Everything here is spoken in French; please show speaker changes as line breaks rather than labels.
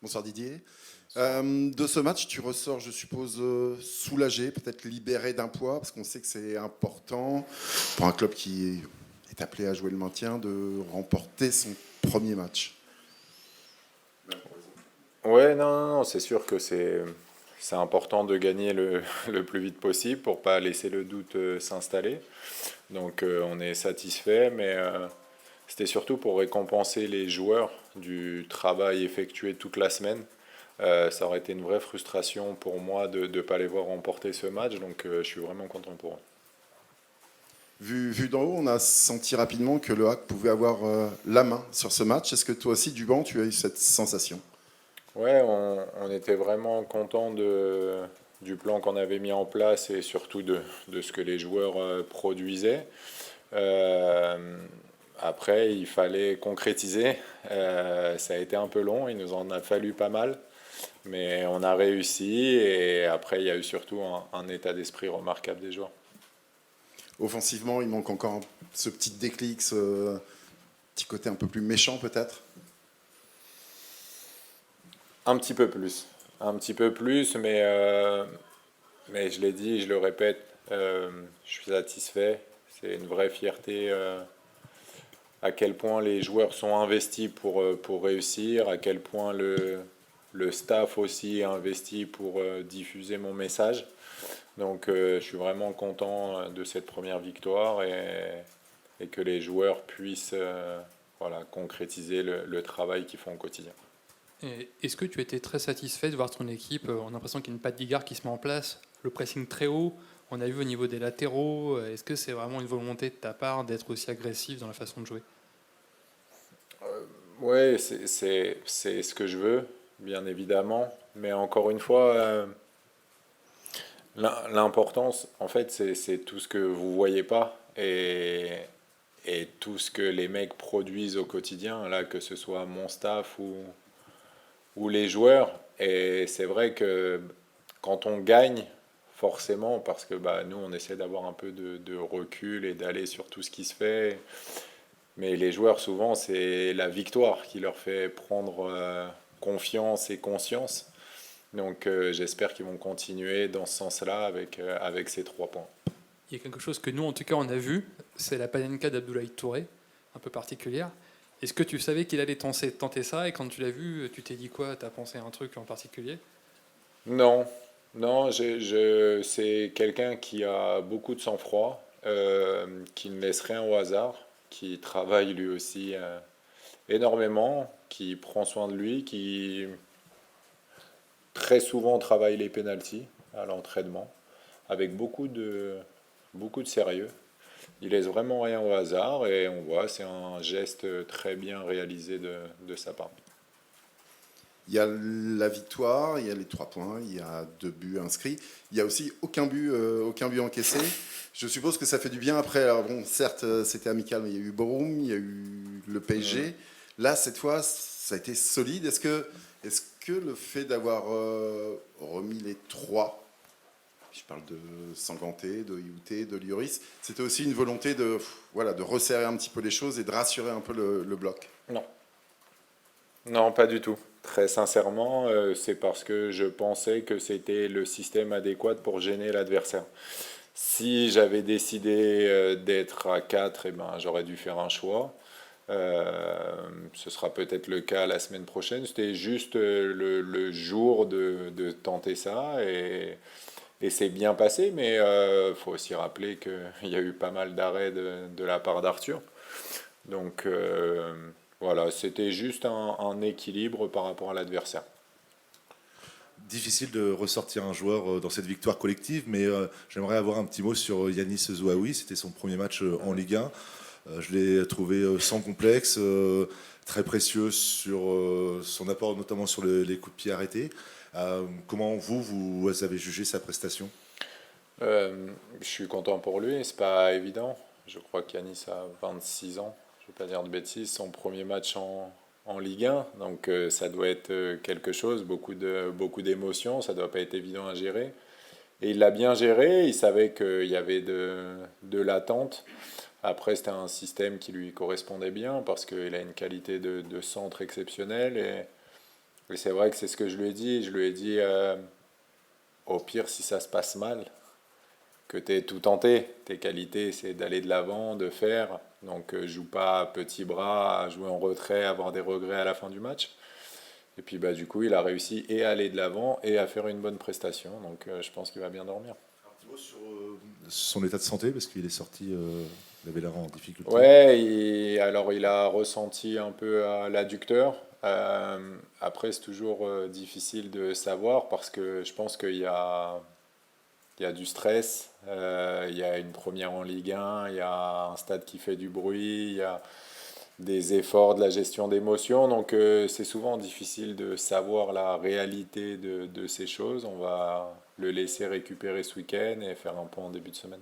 Bonsoir Didier. De ce match, tu ressors, je suppose, soulagé, peut-être libéré d'un poids, parce qu'on sait que c'est important pour un club qui est appelé à jouer le maintien de remporter son premier match.
Ouais, non, c'est sûr que c'est important de gagner le plus vite possible pour pas laisser le doute s'installer. Donc on est satisfait, mais c'était surtout pour récompenser les joueurs du travail effectué toute la semaine. Ça aurait été une vraie frustration pour moi de ne pas les voir remporter ce match, donc je suis vraiment content pour eux.
Vu d'en haut, on a senti rapidement que le Hack pouvait avoir la main sur ce match. Est-ce que toi aussi, du banc, tu as eu cette sensation?
Ouais, on était vraiment content du plan qu'on avait mis en place et surtout de ce que les joueurs produisaient. Euh, Après, il fallait concrétiser. Ça a été un peu long, il nous en a fallu pas mal, mais on a réussi. Et après, il y a eu surtout un état d'esprit remarquable des joueurs.
Offensivement, il manque encore ce petit déclic, ce petit côté un peu plus méchant peut-être.
Un petit peu plus, mais je l'ai dit, je le répète, je suis satisfait. C'est une vraie fierté à quel point les joueurs sont investis pour réussir, à quel point le staff aussi est investi pour diffuser mon message. Donc je suis vraiment content de cette première victoire et que les joueurs puissent voilà, concrétiser le travail qu'ils font au quotidien.
Et est-ce que tu étais très satisfait de voir ton équipe? On a l'impression qu'il y a une patte d'Igard qui se met en place, le pressing très haut. On a vu au niveau des latéraux. Est-ce que c'est vraiment une volonté de ta part d'être aussi agressif dans la façon de jouer?
Ouais, c'est ce que je veux, bien évidemment. Mais encore une fois, l'importance, en fait, c'est tout ce que vous voyez pas et tout ce que les mecs produisent au quotidien, là, que ce soit mon staff ou les joueurs. Et c'est vrai que quand on gagne, forcément, parce que bah, nous, on essaie d'avoir un peu de recul et d'aller sur tout ce qui se fait. Mais les joueurs, souvent, c'est la victoire qui leur fait prendre confiance et conscience. Donc j'espère qu'ils vont continuer dans ce sens-là avec ces 3 points.
Il y a quelque chose que nous, en tout cas, on a vu, c'est la Panenka d'Abdoulaye Touré, un peu particulière. Est-ce que tu savais qu'il allait tenter ça et quand tu l'as vu, tu t'es dit quoi? Tu as pensé à un truc en particulier?
Non, non, c'est quelqu'un qui a beaucoup de sang-froid, qui ne laisse rien au hasard, qui travaille lui aussi énormément, qui prend soin de lui, qui très souvent travaille les pénaltys à l'entraînement, avec beaucoup de sérieux. Il laisse vraiment rien au hasard et on voit, c'est un geste très bien réalisé de sa part.
Il y a la victoire, il y a les 3 points, il y a 2 buts inscrits. Il y a aussi aucun but encaissé. Je suppose que ça fait du bien après. Alors bon, certes, c'était amical, mais il y a eu Borum, il y a eu le PSG. Là, cette fois, ça a été solide. Est-ce que le fait d'avoir remis les 3, je parle de Sanganté, de Youté, de Lloris, c'était aussi une volonté voilà, de resserrer un petit peu les choses et de rassurer un peu le bloc?
Non, non, pas du tout. Très sincèrement, c'est parce que je pensais que c'était le système adéquat pour gêner l'adversaire. Si j'avais décidé d'être à 4, eh ben, j'aurais dû faire un choix. Ce sera peut-être le cas la semaine prochaine. C'était juste le jour de tenter ça et c'est bien passé, mais il faut aussi rappeler qu'il y a eu pas mal d'arrêts de la part d'Arthur. Donc voilà, c'était juste un équilibre par rapport à l'adversaire.
Difficile de ressortir un joueur dans cette victoire collective, mais j'aimerais avoir un petit mot sur Yanis Zouaoui. C'était son premier match en Ligue 1. Je l'ai trouvé sans complexe, très précieux sur son apport, notamment sur les coups de pied arrêtés. Comment vous avez jugé sa prestation?
Je suis content pour lui, c'est pas évident. Je crois qu'Yanis a 26 ans, je ne vais pas dire de bêtises, son premier match en Ligue 1, donc ça doit être quelque chose, beaucoup d'émotions, ça doit pas être évident à gérer. Et il l'a bien géré, il savait qu'il y avait de l'attente. Après, c'était un système qui lui correspondait bien parce qu'il a une qualité de centre exceptionnelle Et c'est vrai que c'est ce que je lui ai dit. Je lui ai dit, au pire, si ça se passe mal, que tu es tout tenté. Tes qualités, c'est d'aller de l'avant, de faire. Donc, joue pas à petits bras, à jouer en retrait, avoir des regrets à la fin du match. Et puis, bah, du coup, il a réussi et à aller de l'avant et à faire une bonne prestation. Donc, je pense qu'il va bien dormir.
Un petit mot sur son état de santé, parce qu'il est sorti, il avait l'air en difficulté.
Ouais, alors il a ressenti un peu à l'adducteur. Après, c'est toujours difficile de savoir parce que je pense il y a du stress, il y a une première en Ligue 1, il y a un stade qui fait du bruit, il y a des efforts de la gestion d'émotions. Donc c'est souvent difficile de savoir la réalité de ces choses. On va le laisser récupérer ce week-end et faire un point en début de semaine.